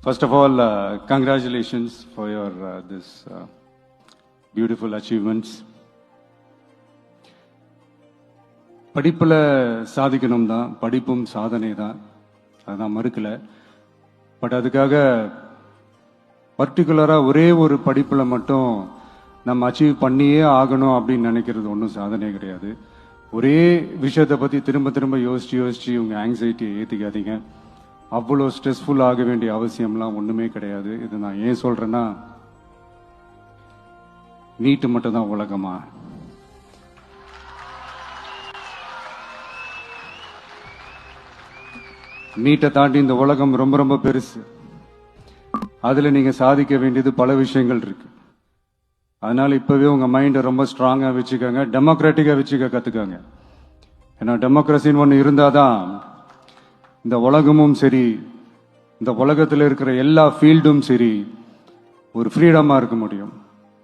First of all, congratulations for your this beautiful achievements. படிப்புல சாதிக்கணும் தான், படிப்பும் சாதனை தான், அதான் மறுக்கல. பட் அதுக்காக பர்டிகுலரா ஒரே ஒரு படிப்புல மட்டும் நம்ம அச்சீவ் பண்ணியே ஆகணும் அப்படின்னு நினைக்கிறது ஒன்றும் சாதனை கிடையாது. ஒரே விஷயத்தை பத்தி திரும்ப திரும்ப யோசிச்சு உங்க ஆங்ஸைட்டியை ஏத்திக்காதீங்க. அவ்வளோ ஸ்ட்ரெஸ்ஃபுல் ஆக வேண்டிய அவசியம்லாம் ஒண்ணுமே கிடையாது. இது நான் ஏன் சொல்றேன்னா, நீட்டு மட்டும் தான் உலகமா? நீட்டை தாண்டி இந்த உலகம் ரொம்ப ரொம்ப பெருசு. அதுல நீங்க சாதிக்க வேண்டியது பல விஷயங்கள் இருக்கு. அதனால இப்பவே உங்க மைண்டை ரொம்ப ஸ்ட்ராங்கா வச்சுக்கோங்க, டெமோக்ராட்டிக்கா வச்சுக்க கத்துக்கோங்க. ஏன்னா டெமோக்ரஸின்னு ஒன்று இருந்தாதான் இந்த உலகமும் சரி, இந்த உலகத்தில் இருக்கிற எல்லா ஃபீல்டும் சரி, ஒரு ஃப்ரீடமா இருக்க முடியும்.